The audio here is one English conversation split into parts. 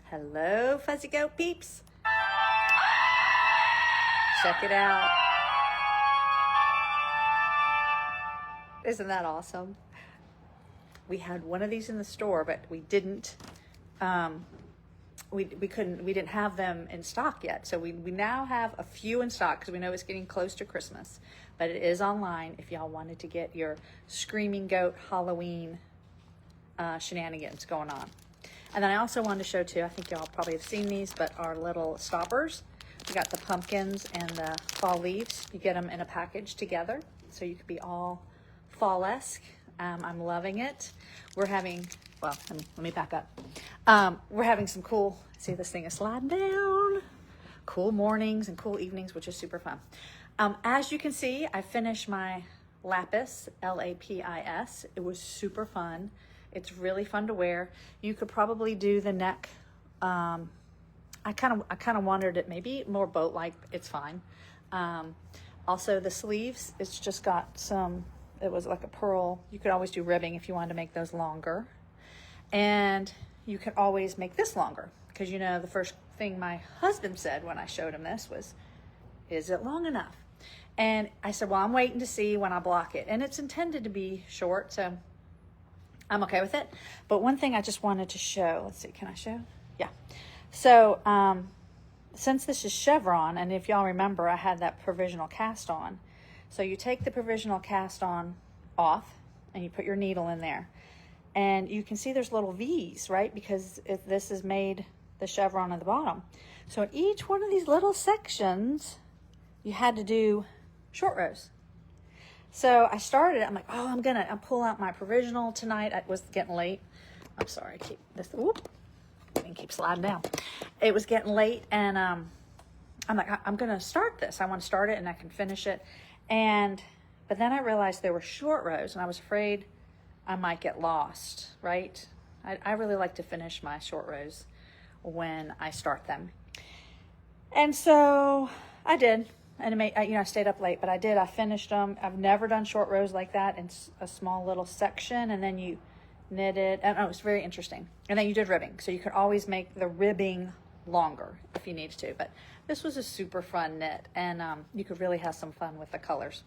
Hello, Fuzzy Goat peeps. Check it out. Isn't that awesome? We had one of these in the store, but we didn't, we didn't have them in stock yet. So we now have a few in stock because we know it's getting close to Christmas, but it is online if y'all wanted to get your Screaming Goat Halloween shenanigans going on. And then I also wanted to show too, I think y'all probably have seen these, but our little stoppers. We got the pumpkins and the fall leaves. You get them in a package together, so you could be all fall-esque. I'm loving it. We're having, well, let me back up. We're having some cool, see this thing is sliding down, cool mornings and cool evenings, which is super fun. As you can see, I finished my lapis, L-A-P-I-S. It was super fun. It's really fun to wear. You could probably do the neck. I kind of wanted it maybe more boat-like. It's fine. Also the sleeves, it's just got some, it was like a pearl. You could always do ribbing if you wanted to make those longer. And you could always make this longer. Because you know, the first thing my husband said when I showed him this was, is it long enough? And I said, well, I'm waiting to see when I block it. And it's intended to be short, so I'm okay with it. But one thing I just wanted to show, let's see, can I show? Yeah. So since this is chevron, and if y'all remember, I had that provisional cast on. So you take the provisional cast on off and you put your needle in there. And you can see there's little V's, right? Because this is made the chevron at the bottom. So in each one of these little sections, you had to do short rows. So I started, I'm like, oh, I'll pull out my provisional tonight. It was getting late. I'm sorry, I keep this, whoop, thing keeps sliding down. It was getting late and I'm like, I'm gonna start this. I want to start it and I can finish it. But then I realized there were short rows and I was afraid I might get lost, right? I really like to finish my short rows when I start them. And so I did. And I stayed up late, but I did. I finished them. I've never done short rows like that in a small little section, and then you knit it. And it was very interesting. And then you did ribbing, so you could always make the ribbing longer if you needed to. But this was a super fun knit, and you could really have some fun with the colors.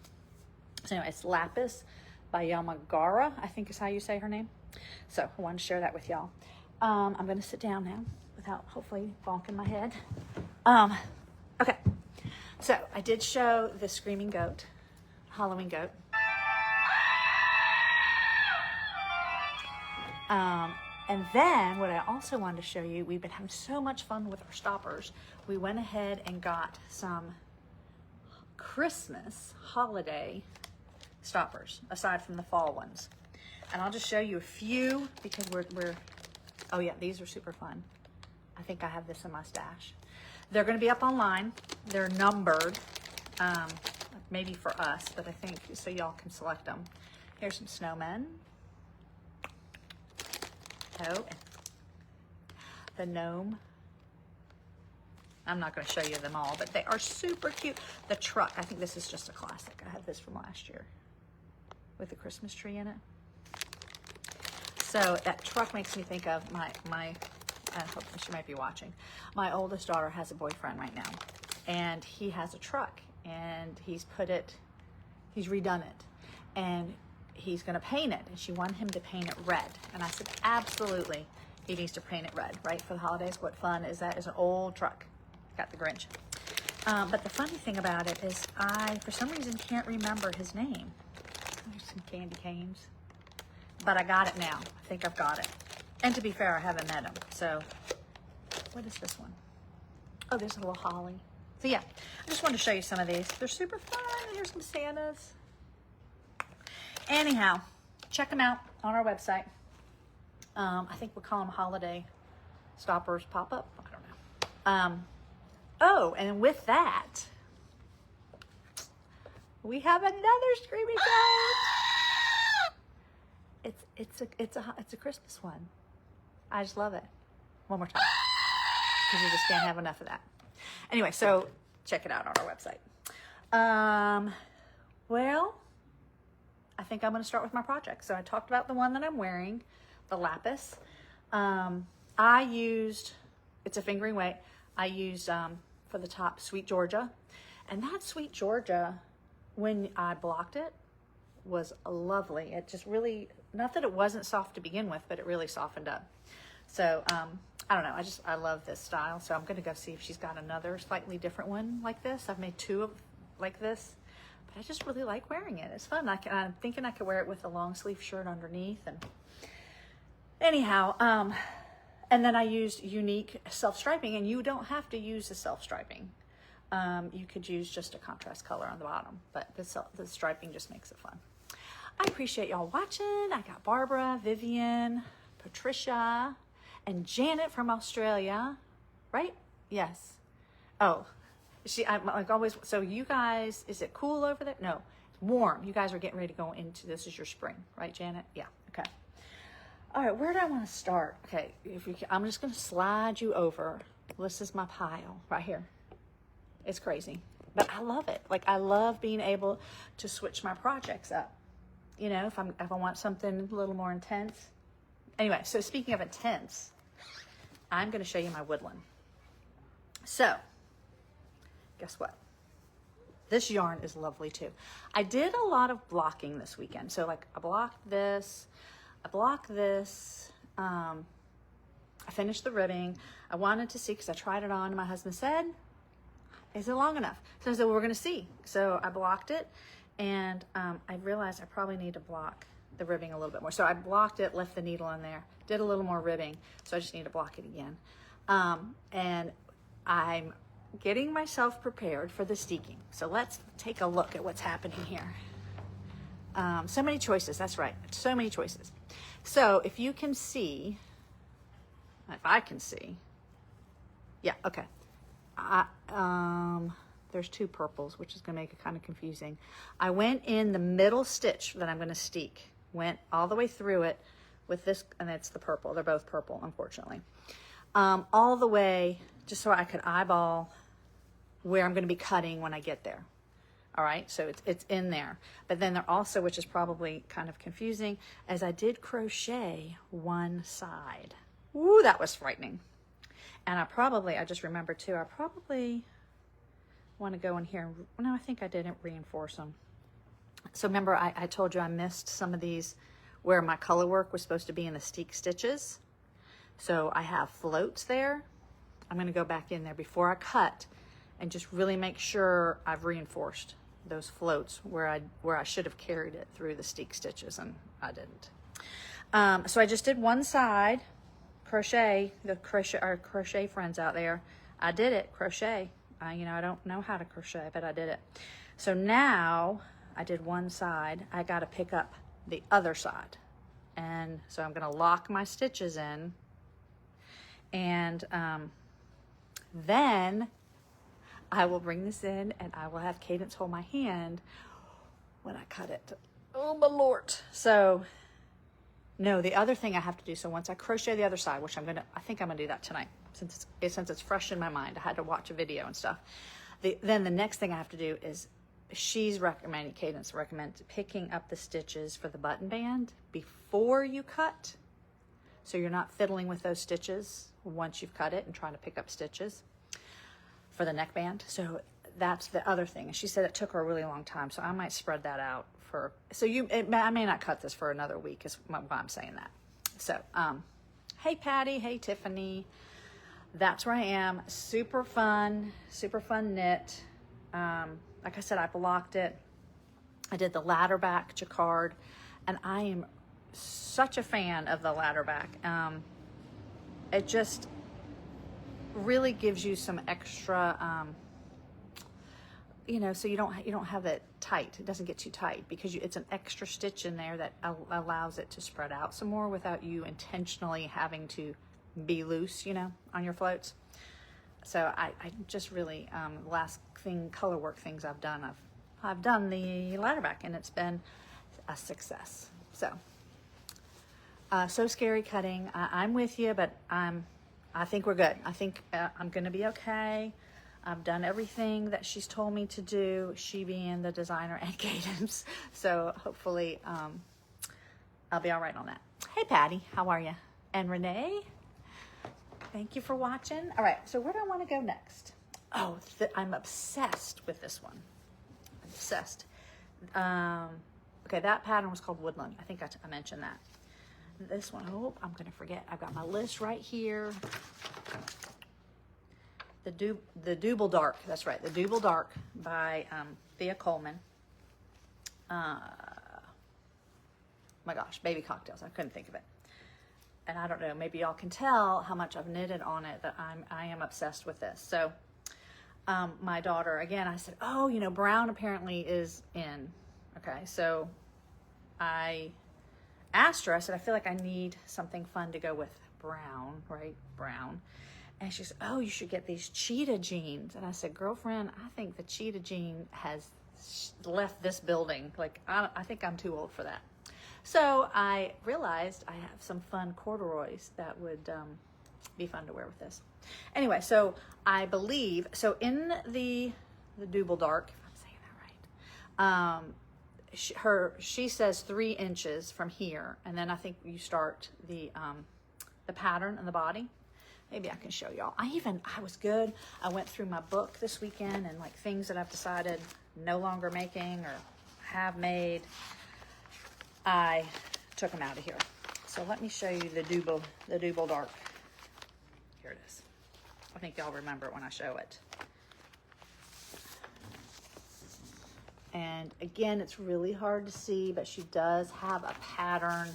So anyway, it's Lapis by Yamagara, I think is how you say her name. So I wanted to share that with y'all. I'm going to sit down now without hopefully bonking my head. Okay. So I did show the Screaming Goat, Halloween goat. And then what I also wanted to show you, we've been having so much fun with our stoppers. We went ahead and got some Christmas holiday stoppers, aside from the fall ones. And I'll just show you a few because oh yeah, these are super fun. I think I have this in my stash. They're going to be up online. They're numbered, maybe for us, but I think so y'all can select them. Here's some snowmen. Oh, the gnome. I'm not going to show you them all, but they are super cute. The truck, I think this is just a classic. I had this from last year with the Christmas tree in it. So that truck makes me think of my I hope she might be watching. My oldest daughter has a boyfriend right now, and he has a truck, and he's redone it, and he's gonna paint it, and she wanted him to paint it red. And I said, absolutely, he needs to paint it red, right, for the holidays. What fun is that? It's an old truck. Got the Grinch. But the funny thing about it is I, for some reason, can't remember his name. There's some candy canes. But I got it now. I think I've got it. And to be fair, I haven't met him. So, what is this one? Oh, there's a little holly. So yeah, I just wanted to show you some of these. They're super fun. Here's some Santas. Anyhow, check them out on our website. I think we'll call them holiday stoppers pop-up. I don't know. Oh, and with that, we have another Screaming Goat. It's a Christmas one. I just love it. One more time, because you just can't have enough of that. Anyway, so check it out on our website. Well, I think I'm going to start with my project. So I talked about the one that I'm wearing, the lapis. I used it's a fingering weight. I used, for the top, Sweet Georgia. And that Sweet Georgia, when I blocked it, was lovely. It just really, not that it wasn't soft to begin with, but it really softened up. So, I don't know. I love this style. So I'm going to go see if she's got another slightly different one like this. I've made two of like this, but I just really like wearing it. It's fun. I'm thinking I could wear it with a long sleeve shirt underneath. And anyhow, and then I used unique self-striping, and you don't have to use the self-striping. You could use just a contrast color on the bottom, but the striping just makes it fun. I appreciate y'all watching. I got Barbara, Vivian, Patricia, and Janet from Australia, right? Yes. Oh, I'm like always, so you guys, is it cool over there? No, it's warm. You guys are getting ready to go into, this is your spring, right, Janet? Yeah, okay. All right, where do I want to start? Okay, I'm just going to slide you over. This is my pile right here. It's crazy, but I love it. Like, I love being able to switch my projects up. You know, if I want something a little more intense. Anyway, so speaking of intense, I'm going to show you my woodland. So, guess what? This yarn is lovely too. I did a lot of blocking this weekend. So like I blocked this, I finished the ribbing. I wanted to see, because I tried it on and my husband said, is it long enough? So I said, well, we're going to see. So I blocked it, and I realized I probably need to block the ribbing a little bit more. So I blocked it, left the needle in there, did a little more ribbing. So I just need to block it again. And I'm getting myself prepared for the steeking. So let's take a look at what's happening here. So many choices. That's right. So many choices. So if you can see, if I can see, yeah, okay. There's two purples, which is going to make it kind of confusing. I went in the middle stitch that I'm going to steek, went all the way through it with this, and it's the purple. They're both purple, unfortunately. All the way, just so I could eyeball where I'm going to be cutting when I get there. All right, so it's in there. But then there also, which is probably kind of confusing, as I did crochet one side. Ooh, that was frightening. And I just remembered too, I probably want to go in here. No, I think I didn't reinforce them. So remember, I told you I missed some of these where my color work was supposed to be in the steek stitches. So I have floats there. I'm going to go back in there before I cut and just really make sure I've reinforced those floats where I should have carried it through the steek stitches, and I didn't. So I just did one side. Crochet, our crochet friends out there, I did it, crochet. I don't know how to crochet, but I did it. So now I did one side. I got to pick up the other side. And so I'm going to lock my stitches in. And then I will bring this in, and I will have Cadence hold my hand when I cut it. Oh, my Lord. So, no, the other thing I have to do, so once I crochet the other side, which I think I'm going to do that tonight, since it's fresh in my mind. I had to watch a video and stuff. Then the next thing I have to do is, Cadence recommends picking up the stitches for the button band before you cut. So you're not fiddling with those stitches once you've cut it and trying to pick up stitches for the neckband. So that's the other thing. And she said it took her a really long time. So I might spread that out I may not cut this for another week is why I'm saying that. So, hey Patty, hey Tiffany. That's where I am. Super fun knit. Like I said, I blocked it. I did the ladder back jacquard, and I am such a fan of the ladder back. It just really gives you some extra, so you don't have it tight. It doesn't get too tight because it's an extra stitch in there that allows it to spread out some more without you intentionally having to be loose, on your floats. So I just really, last color work things I've done, I've done the ladder back, and it's been a success. So, so scary cutting. I'm with you, but I think we're good. I think I'm going to be okay. I've done everything that she's told me to do, she being the designer and Cadence. So hopefully I'll be all right on that. Hey, Patty, how are you? And Renee? Thank you for watching. All right, so where do I want to go next? Oh, I'm obsessed with this one. Obsessed. Okay, that pattern was called Woodland. I think I mentioned that. This one, oh, I'm gonna forget. I've got my list right here. The Double Dark, that's right, the Double Dark by Thea Coleman. My gosh, Baby Cocktails, I couldn't think of it. And I don't know, maybe y'all can tell how much I've knitted on it that I am obsessed with this. So my daughter, again, I said, oh, you know, brown apparently is in. Okay, so I asked her, I said, I feel like I need something fun to go with brown, right? Brown. And she said, oh, you should get these cheetah jeans. And I said, girlfriend, I think the cheetah jean has left this building. Like, I think I'm too old for that. So I realized I have some fun corduroys that would be fun to wear with this. Anyway, so I believe, so in the Double Dark, if I'm saying that right, she says 3 inches from here, and then I think you start the pattern and the body. Maybe I can show y'all. I was good. I went through my book this weekend and like things that I've decided no longer making or have made. I took them out of here. So let me show you the Double Dark. Here it is. I think y'all remember it when I show it. And again, it's really hard to see, but she does have a pattern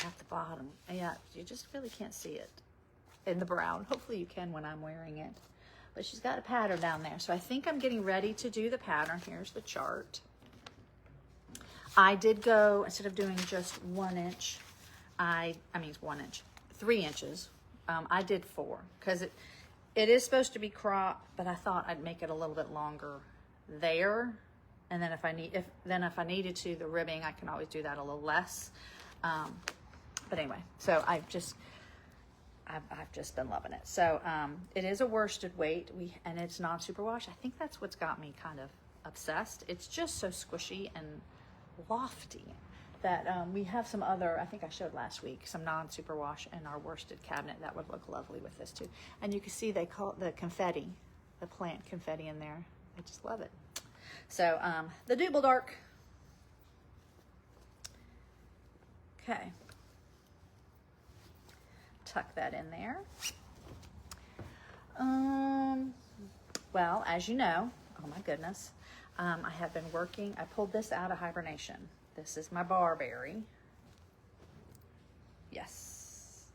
at the bottom. Yeah, you just really can't see it in the brown. Hopefully you can when I'm wearing it. But she's got a pattern down there. So I think I'm getting ready to do the pattern. Here's the chart. I did go, instead of doing just 1 inch, 3 inches. I did 4 because it is supposed to be cropped, but I thought I'd make it a little bit longer there. And then if I needed to, the ribbing, I can always do that a little less. But anyway, so I've just been loving it. So it is a worsted weight, and it's non-superwash. I think that's what's got me kind of obsessed. It's just so squishy and lofty that we have some other, I think I showed last week, some non-superwash in our worsted cabinet that would look lovely with this too. And you can see they call it the confetti, the plant confetti in there. I just love it. So the Double Dark. Okay. Tuck that in there. Well, as you know, oh my goodness, I have been working, I pulled this out of hibernation. This is my barberry. Yes.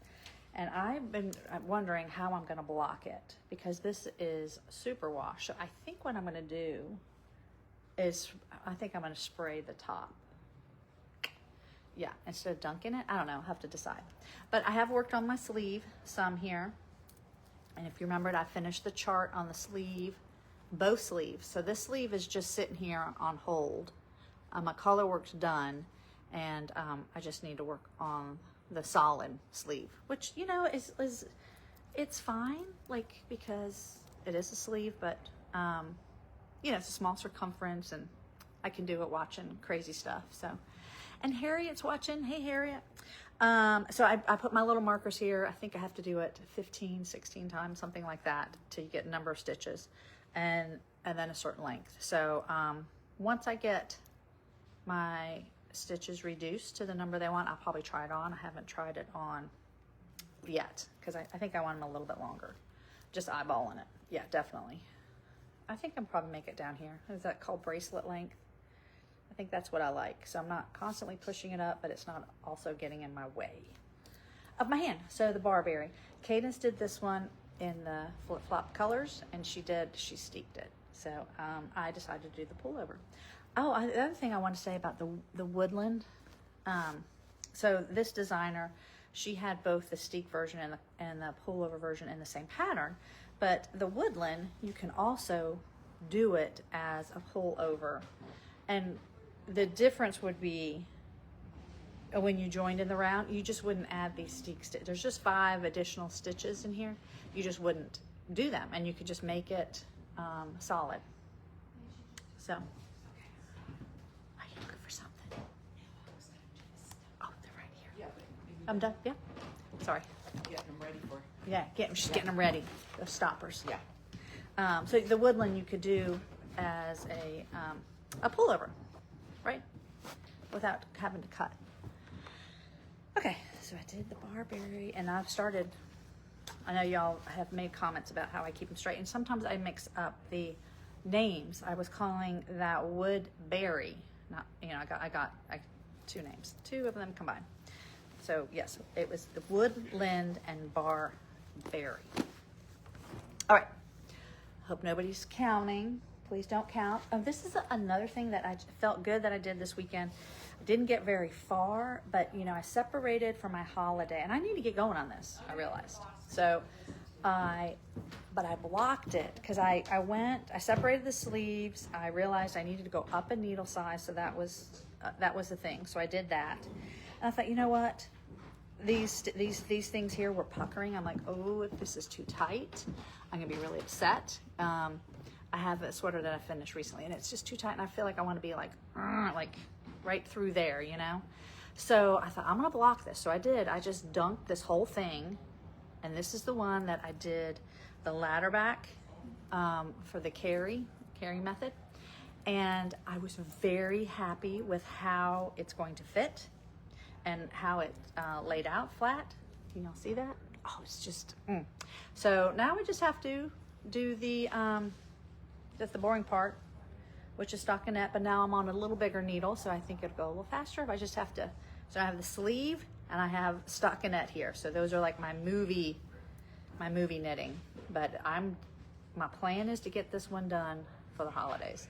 And I'm wondering how I'm gonna block it because this is superwash. So I think what I'm gonna do is, I think I'm gonna spray the top. Yeah, instead of dunking it, I don't know, I'll have to decide. But I have worked on my sleeve some here. And if you remembered, I finished the chart on the sleeve, both sleeves. So this sleeve is just sitting here on hold. My color work's done, and I just need to work on the solid sleeve, which, you know, it's fine, like, because it is a sleeve, but, you know, it's a small circumference, and I can do it watching crazy stuff, so. And Harriet's watching. Hey, Harriet. So I put my little markers here. I think I have to do it 15, 16 times, something like that, till you get a number of stitches, and then a certain length. So once I get my stitches reduced to the number they want, I'll probably try it on. I haven't tried it on yet because I think I want them a little bit longer. Just eyeballing it. Yeah, definitely. I think I'm probably make it down here. Is that called bracelet length? I think that's what I like. So I'm not constantly pushing it up, but it's not also getting in my way of my hand. So the barberry. Cadence did this one in the flip-flop colors, and she steeped it. So I decided to do the pullover. Oh, the other thing I want to say about the Woodland. So this designer, she had both the steep version and the pullover version in the same pattern, but the Woodland, you can also do it as a pullover. And the difference would be when you joined in the round, you just wouldn't add these steep stitches. There's just 5 additional stitches in here. You just wouldn't do them, and you could just make it solid. So. Oh, they're right here. I'm done. Yeah. Sorry. getting them ready for. Yeah, she's getting them ready. Those stoppers. Yeah. So the woodland you could do as a pullover, right? Without having to cut. Okay, so I did the barberry, and I've started. I know y'all have made comments about how I keep them straight, and sometimes I mix up the names. I was calling that woodberry. Not, I got two names, two of them combined. So yes, it was the woodland and barberry. All right. Hope nobody's counting. Please don't count. This is another thing that I felt good that I did this weekend. I didn't get very far, but I separated for my holiday, and I need to get going on this. I realized. So, I blocked it because I separated the sleeves. I realized I needed to go up a needle size, so that was the thing. So I did that, and I thought, you know what? These things here were puckering. I'm like, oh, if this is too tight, I'm gonna be really upset. I have a sweater that I finished recently, and it's just too tight, and I feel like I want to be like right through there, So I thought, I'm gonna block this. So I did. I just dunked this whole thing, and this is the one that I did the ladder back for the carry method, and I was very happy with how it's going to fit and how it laid out flat. Can y'all see that? Oh, it's just, So now we just have to do that's the boring part, which is stockinette, but now I'm on a little bigger needle, so I think it'll go a little faster if I just have to. So I have the sleeve and I have stockinette here. So those are like my movie knitting, but my plan is to get this one done for the holidays.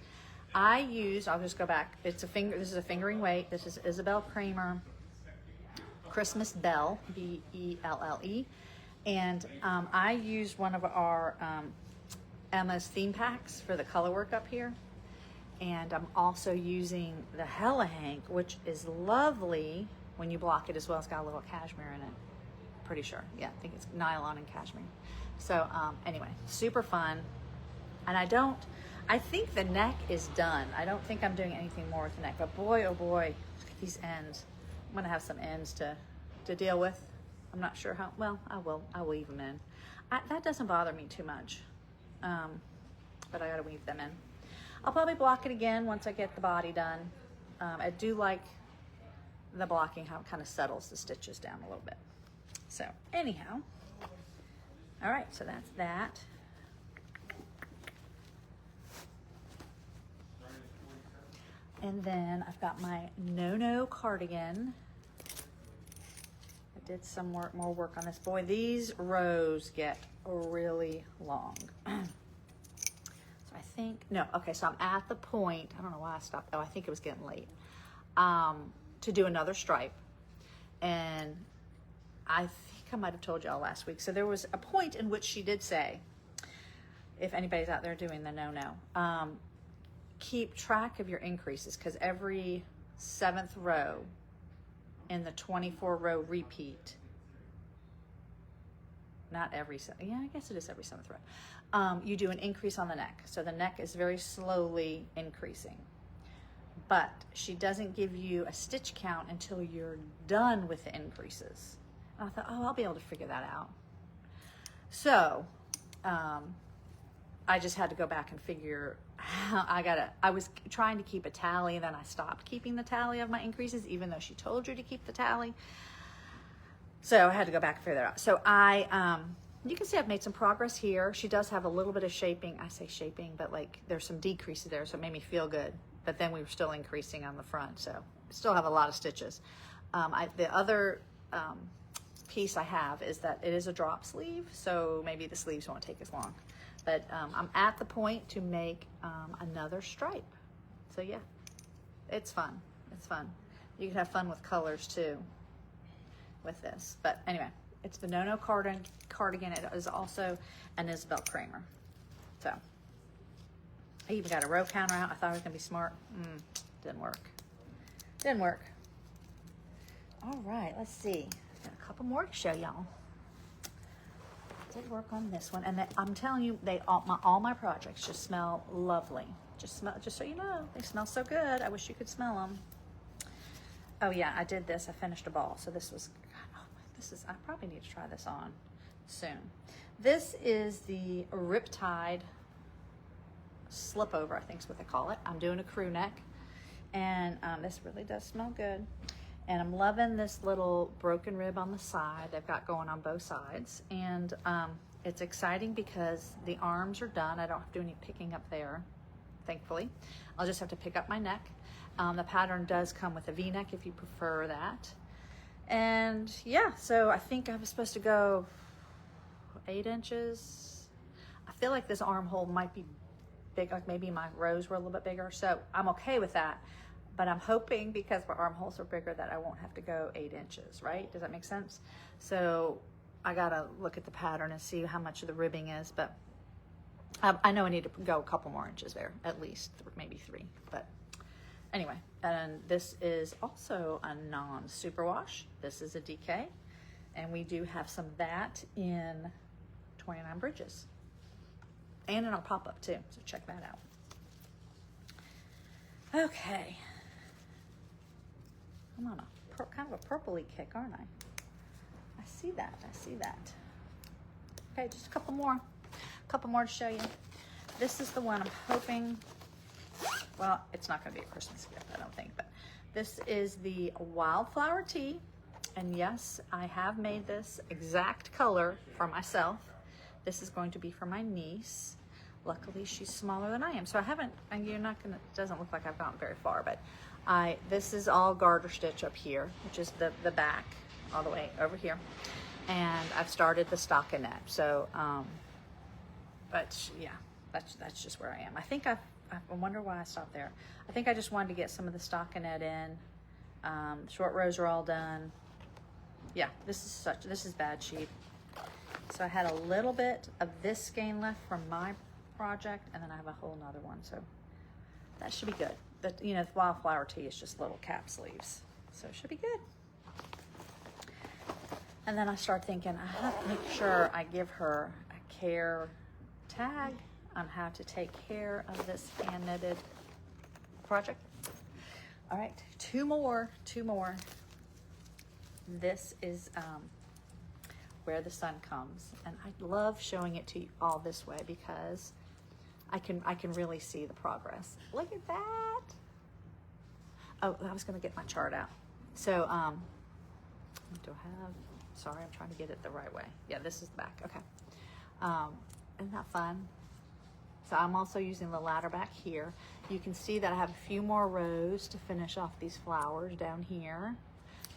I'll just go back. This is a fingering weight. This is Isabel Kramer Christmas Bell, Belle, and I used one of our Emma's theme packs for the color work up here, and I'm also using the Hella Hank, which is lovely when you block it as well. It's got a little cashmere in it, pretty sure. Yeah, I think it's nylon and cashmere. So anyway, super fun. And I think the neck is done. I don't think I'm doing anything more with the neck, but boy, oh boy, look at these ends. I'm gonna have some ends to deal with. I'm not sure how, well, I will weave them in. That doesn't bother me too much, but I gotta weave them in. I'll probably block it again once I get the body done. I do like the blocking, how it kind of settles the stitches down a little bit. So anyhow, all right, so that's that. And then I've got my no cardigan. I did some more work on this. Boy, these rows get really long. So I think, no, okay, so I'm at the point, I don't know why I stopped. Oh, I think it was getting late. To do another stripe. And I think I might have told y'all last week. So there was a point in which she did say, if anybody's out there doing the no, keep track of your increases, because every 7th row in the 24 row repeat, not every, yeah, I guess it is every 7th row, you do an increase on the neck. So the neck is very slowly increasing, but she doesn't give you a stitch count until you're done with the increases. And I thought, oh, I'll be able to figure that out. So I just had to go back and figure how I was trying to keep a tally, and then I stopped keeping the tally of my increases, even though she told you to keep the tally. So I had to go back and figure that out. So you can see I've made some progress here. She does have a little bit of shaping. I say shaping, but like there's some decreases there, so it made me feel good. But then we were still increasing on the front, so still have a lot of stitches. The other piece I have is that it is a drop sleeve, so maybe the sleeves won't take as long. But I'm at the point to make another stripe. So yeah, it's fun. It's fun. You can have fun with colors too with this. But anyway, it's the No cardigan. It is also an Isabel Kramer. So I even got a row counter out. I thought I was gonna be smart. Didn't work. Didn't work. All right, let's see. Got a couple more to show y'all. Did work on this one, and I'm telling you, all my projects just smell lovely. Just so you know, they smell so good. I wish you could smell them. Oh yeah, I did this. I finished a ball, so this was. God, oh, I probably need to try this on soon. This is the Riptide slip over, I think is what they call it. I'm doing a crew neck, and this really does smell good. And I'm loving this little broken rib on the side they've got going on both sides. And it's exciting because the arms are done. I don't have to do any picking up there, thankfully. I'll just have to pick up my neck. The pattern does come with a V-neck if you prefer that. And yeah, so I think I was supposed to go 8 inches. I feel like this armhole might be big, like maybe my rows were a little bit bigger. So I'm okay with that. But I'm hoping because my armholes are bigger that I won't have to go 8 inches, right? Does that make sense? So I gotta look at the pattern and see how much of the ribbing is, but I know I need to go a couple more inches there, at least, maybe 3. But anyway, and this is also a non-superwash. This is a DK, and we do have some of that in 29 Bridges, and in our pop-up too, so check that out. Okay. I'm on a kind of a purpley kick, aren't I? I see that, I see that. Okay, just a couple more to show you. This is the one I'm hoping, well, it's not gonna be a Christmas gift, I don't think, but this is the Wildflower Tea. And yes, I have made this exact color for myself. This is going to be for my niece. Luckily, she's smaller than I am. So I haven't, and you're not gonna, it doesn't look like I've gotten very far, but this is all garter stitch up here, which is the back all the way over here. And I've started the stockinette. So, but yeah, that's just where I am. I think I wonder why I stopped there. I think I just wanted to get some of the stockinette in. Short rows are all done. Yeah, this is bad sheep. So I had a little bit of this skein left from my project, and then I have a whole nother one, so that should be good. But you know, the Wildflower Tea is just little cap sleeves, so it should be good. And then I start thinking I have to make sure I give her a care tag on how to take care of this hand knitted project. All right, two more. This is Where the Sun Comes, and I love showing it to you all this way because I can really see the progress. Look at that. Oh, I was gonna get my chart out. So what do I have? Sorry, I'm trying to get it the right way. Yeah, this is the back. Okay. Isn't that fun? So I'm also using the ladder back here. You can see that I have a few more rows to finish off these flowers down here.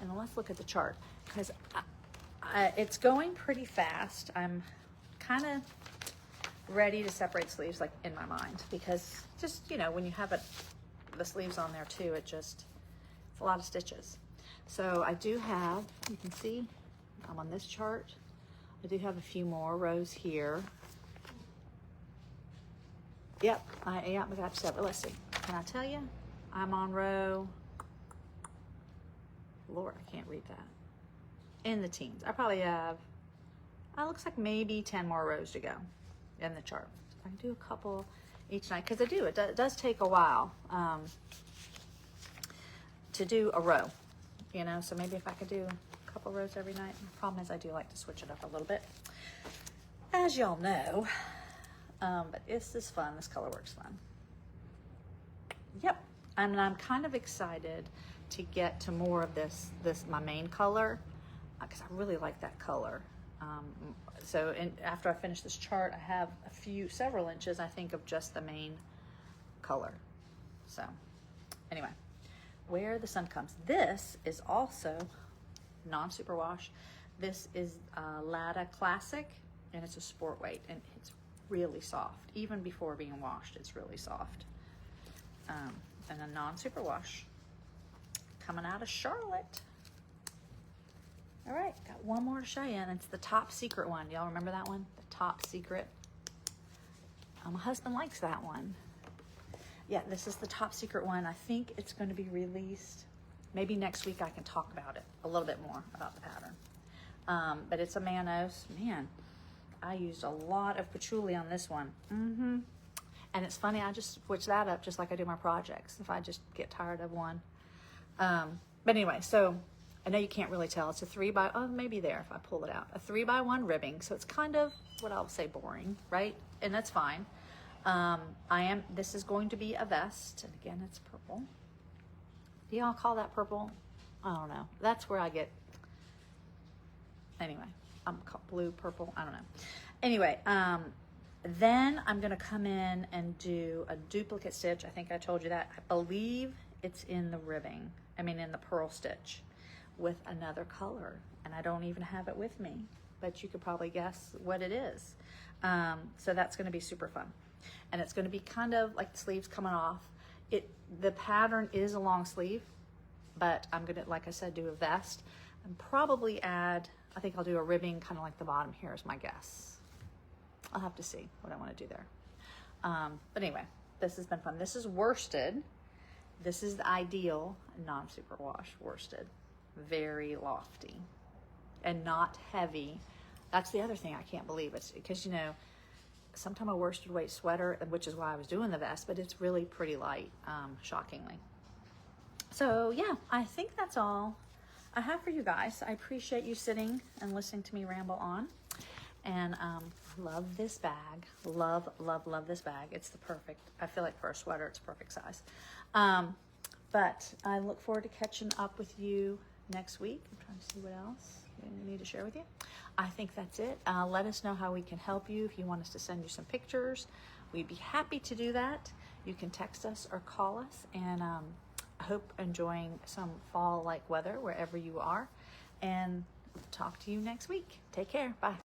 And let's look at the chart because it's going pretty fast. I'm kind of ready to separate sleeves, like in my mind, because just, you know, when you have the sleeves on there too, it's a lot of stitches. So I do have, you can see, I'm on this chart. I do have a few more rows here. Yep, we got to separate. Let's see. Can I tell you? I'm on row, Lord, I can't read that. In the teens. I probably have, it looks like maybe 10 more rows to go in the chart. So I can do a couple each night, because it does take a while to do a row, you know, so maybe if I could do a couple rows every night. The problem is I do like to switch it up a little bit, as y'all know, but this is fun. This color works fun. Yep, and I'm kind of excited to get to more of this my main color, because I really like that color. So after I finish this chart, I have several inches, I think, of just the main color. So anyway, Where the Sun Comes. This is also non-superwash. This is Lada Classic, and it's a sport weight, and it's really soft. Even before being washed, it's really soft. And a non-superwash coming out of Charlotte. All right, got one more to show you, and it's the Top Secret one. Y'all remember that one? The Top Secret. My husband likes that one. Yeah, this is the Top Secret one. I think it's going to be released. Maybe next week I can talk about it a little bit more about the pattern. But it's a Manos. Man, I used a lot of patchouli on this one. And it's funny, I just switch that up just like I do my projects if I just get tired of one. But anyway, so I know you can't really tell. It's a 3x, oh, maybe there if I pull it out. A 3x1 ribbing. So it's kind of what I'll say boring, right? And that's fine. This is going to be a vest. And again, it's purple. Do y'all call that purple? I don't know. That's where I get, anyway, I'm called blue, purple, I don't know. Anyway, then I'm gonna come in and do a duplicate stitch. I think I told you that. I believe it's in the ribbing. I mean, in the purl stitch with another color. And I don't even have it with me, but you could probably guess what it is. So that's gonna be super fun. And it's gonna be kind of like the sleeves coming off. The pattern is a long sleeve, but I'm gonna, like I said, do a vest and probably add, I think I'll do a ribbing kind of like the bottom here is my guess. I'll have to see what I want to do there. But anyway, this has been fun. This is worsted. This is the ideal non-superwash worsted. Very lofty and not heavy. That's the other thing I can't believe. It's because, you know, sometimes a worsted weight sweater, which is why I was doing the vest, but it's really pretty light, shockingly. So yeah, I think that's all I have for you guys. I appreciate you sitting and listening to me ramble on. And love this bag. Love, love, love this bag. It's the perfect, I feel like for a sweater, it's perfect size. But I look forward to catching up with you next week. I'm trying to see what else I need to share with you. I think that's it. Let us know how we can help you. If you want us to send you some pictures, we'd be happy to do that. You can text us or call us. And I hope enjoying some fall-like weather wherever you are. And talk to you next week. Take care. Bye.